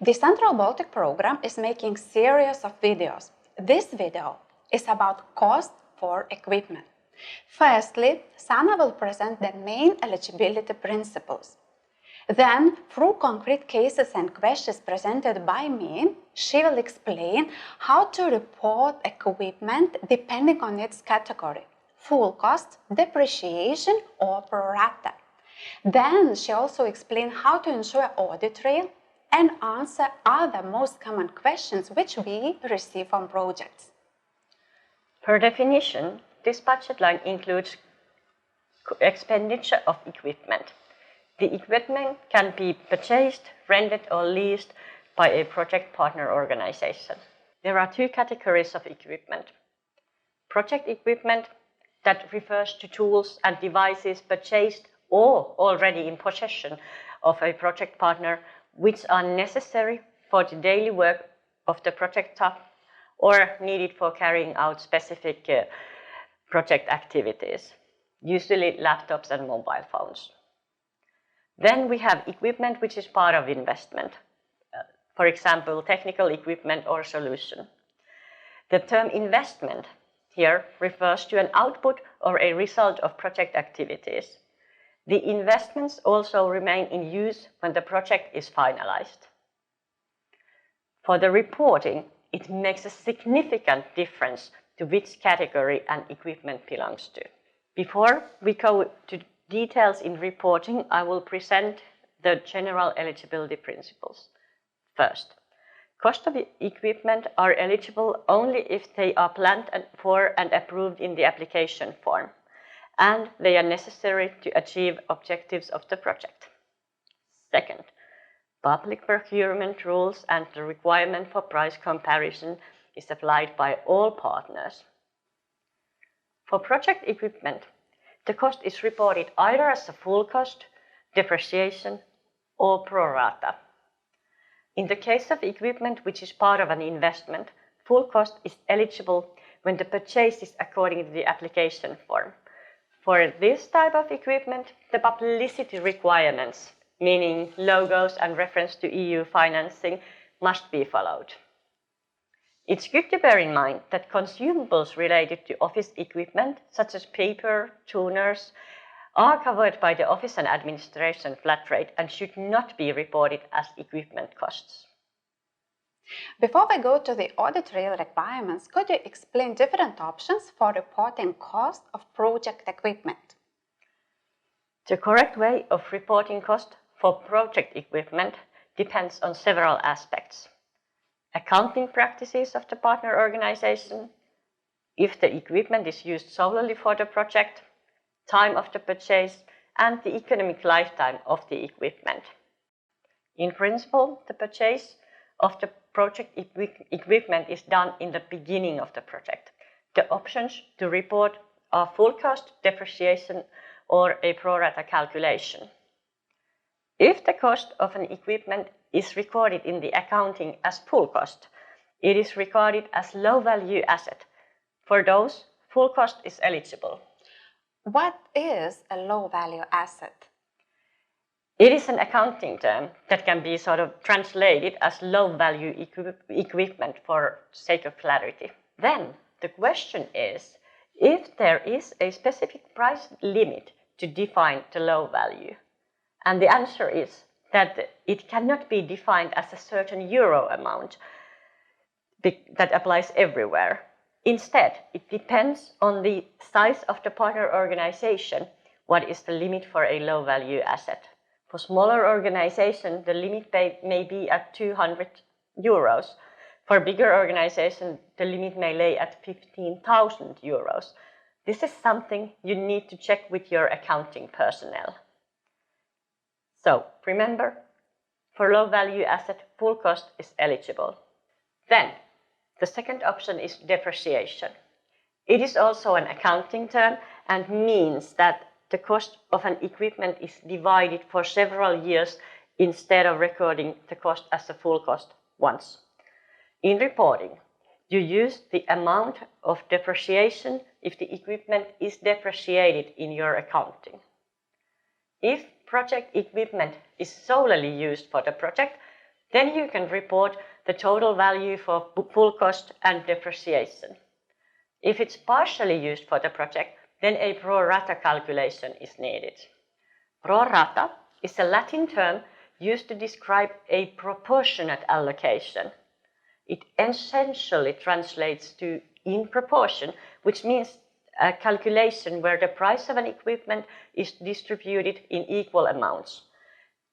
The Central Baltic program is making series of videos. This video is about cost for equipment. Firstly, Sana will present the main eligibility principles. Then, through concrete cases and questions presented by me, she will explain how to report equipment depending on its category: full cost, depreciation, or pro rata. Then she also explains how to ensure audit trail and answer other most common questions which we receive from projects. Per definition, this budget line includes expenditure of equipment. The equipment can be purchased, rented, or leased by a project partner organization. There are two categories of equipment. Project equipment that refers to tools and devices purchased or already in possession of a project partner, which are necessary for the daily work of the project staff or needed for carrying out specific project activities, usually laptops and mobile phones. Then we have equipment which is part of investment, for example, technical equipment or solution. The term investment here refers to an output or a result of project activities. The investments also remain in use when the project is finalized. For the reporting, it makes a significant difference to which category an equipment belongs to. Before we go to details in reporting, I will present the general eligibility principles. First, cost of equipment are eligible only if they are planned for and approved in the application form, and they are necessary to achieve objectives of the project. Second, public procurement rules and the requirement for price comparison is applied by all partners. For project equipment, the cost is reported either as a full cost, depreciation, or pro rata. In the case of equipment which is part of an investment, full cost is eligible when the purchase is according to the application form. For this type of equipment, the publicity requirements, meaning logos and reference to EU financing, must be followed. It's good to bear in mind that consumables related to office equipment, such as paper, tuners, are covered by the Office and Administration flat rate and should not be reported as equipment costs. Before we go to the audit trail requirements, could you explain different options for reporting cost of project equipment? The correct way of reporting cost for project equipment depends on several aspects: accounting practices of the partner organization, if the equipment is used solely for the project, time of the purchase, and the economic lifetime of the equipment. In principle, the purchase of the project equipment is done in the beginning of the project. The options to report are full cost, depreciation, or a pro rata calculation. If the cost of an equipment is recorded in the accounting as full cost, it is regarded as low value asset. For those, full cost is eligible. What is a low value asset? It is an accounting term that can be sort of translated as low value equipment for sake of clarity. Then the question is if there is a specific price limit to define the low value. And the answer is that it cannot be defined as a certain euro amount that applies everywhere. Instead, it depends on the size of the partner organization, what is the limit for a low value asset. For smaller organizations, the limit may be at 200 euros. For bigger organizations, the limit may lay at 15,000 euros. This is something you need to check with your accounting personnel. So remember, for low value asset, full cost is eligible. Then, the second option is depreciation. It is also an accounting term and means that the cost of an equipment is divided for several years instead of recording the cost as a full cost once. In reporting, you use the amount of depreciation if the equipment is depreciated in your accounting. If project equipment is solely used for the project, Then you can report the total value for full cost and depreciation. If it's partially used for the project, then a pro rata calculation is needed. Pro rata is a Latin term used to describe a proportionate allocation. It essentially translates to in proportion, which means a calculation where the price of an equipment is distributed in equal amounts.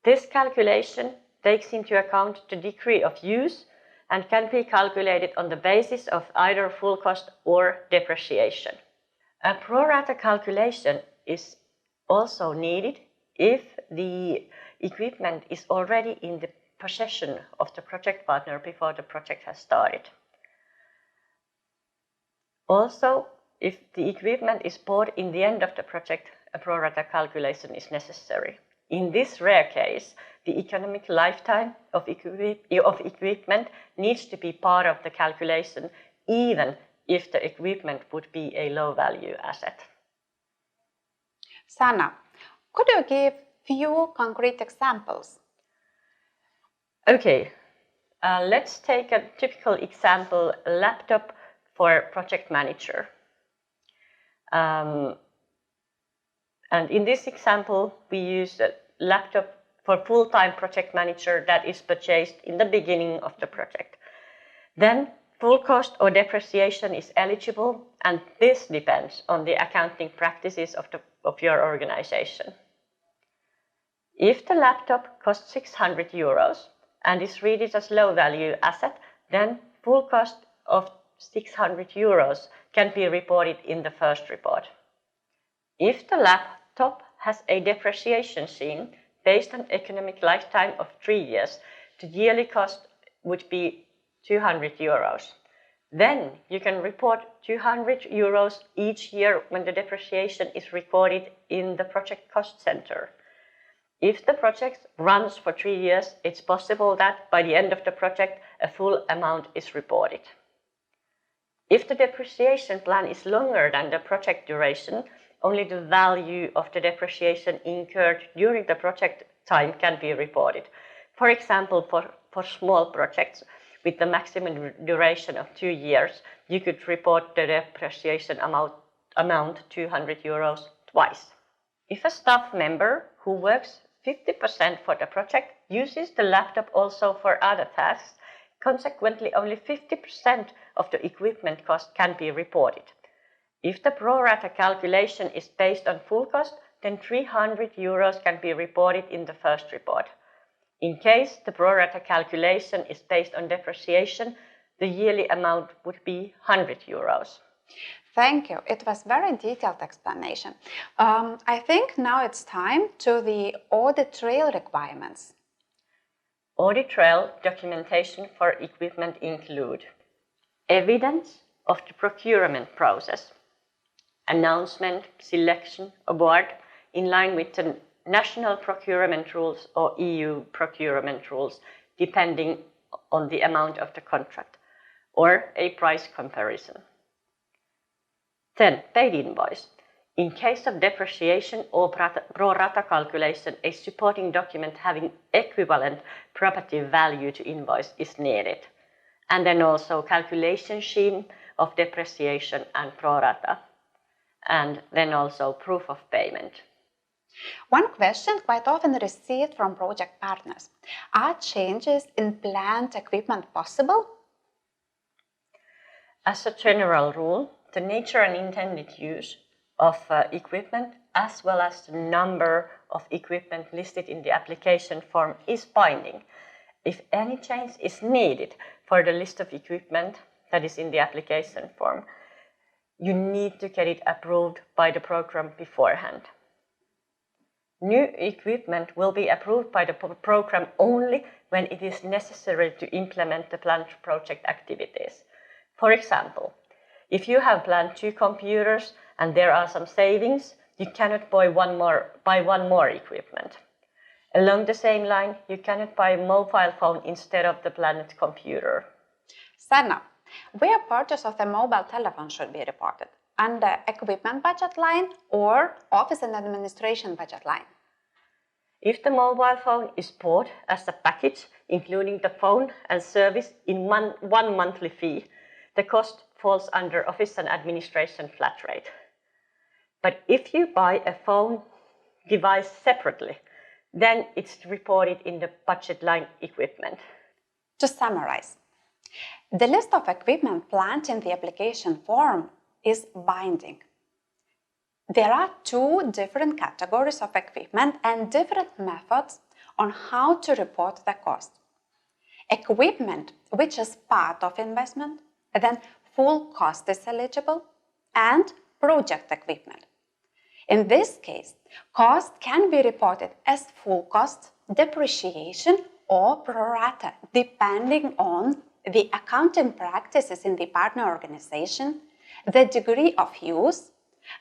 This calculation takes into account the degree of use and can be calculated on the basis of either full cost or depreciation. A pro rata calculation is also needed if the equipment is already in the possession of the project partner before the project has started. Also, if the equipment is bought in the end of the project, a pro rata calculation is necessary. In this rare case, the economic lifetime of equipment needs to be part of the calculation, even if the equipment would be a low-value asset. Sanna, could you give few concrete examples? Okay, let's take a typical example, a laptop for project manager. And in this example, we use a laptop for full-time project manager that is purchased in the beginning of the project. Then full cost or depreciation is eligible, and this depends on the accounting practices of your organization. If the laptop costs 600 euros and is rated as low-value asset, then full cost of 600 euros can be reported in the first report. If the laptop has a depreciation scheme based on economic lifetime of 3 years, the yearly cost would be 200 euros. Then you can report 200 euros each year when the depreciation is recorded in the project cost center. If the project runs for 3 years, it's possible that by the end of the project, a full amount is reported. If the depreciation plan is longer than the project duration, only the value of the depreciation incurred during the project time can be reported. For example, for small projects with the maximum duration of 2 years, you could report the depreciation amount 200 euros twice. If a staff member who works 50% for the project uses the laptop also for other tasks, consequently only 50% of the equipment cost can be reported. If the pro rata calculation is based on full cost, then 300 euros can be reported in the first report. In case the pro rata calculation is based on depreciation, the yearly amount would be 100 euros. Thank you. It was very detailed explanation. I think now it's time to the audit trail requirements. Audit trail documentation for equipment include evidence of the procurement process, announcement, selection, award in line with the national procurement rules or EU procurement rules, depending on the amount of the contract, or a price comparison. Then, paid invoice. In case of depreciation or pro rata calculation, a supporting document having equivalent property value to invoice is needed. And then also calculation scheme of depreciation and pro rata. And then also proof of payment. One question quite often received from project partners: are changes in plant equipment possible? As a general rule, the nature and intended use of equipment, as well as the number of equipment listed in the application form, is binding. If any change is needed for the list of equipment that is in the application form, you need to get it approved by the program beforehand. New equipment will be approved by the program only when it is necessary to implement the planned project activities. For example, if you have planned 2 computers and there are some savings, you cannot buy one more equipment. Along the same line, you cannot buy a mobile phone instead of the planned computer. Sanna, where purchase of a mobile telephone should be reported? Under equipment budget line or office and administration budget line? If the mobile phone is bought as a package, including the phone and service in one monthly fee, the cost falls under Office and Administration flat rate. But if you buy a phone device separately, then it's reported in the budget line equipment. To summarize, the list of equipment planned in the application form is binding. There are two different categories of equipment and different methods on how to report the cost. Equipment, which is part of investment, then full cost is eligible, and project equipment. In this case, cost can be reported as full cost, depreciation, or pro rata, depending on the accounting practices in the partner organization, the degree of use,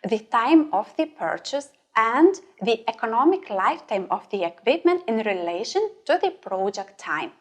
the time of the purchase, and the economic lifetime of the equipment in relation to the project time.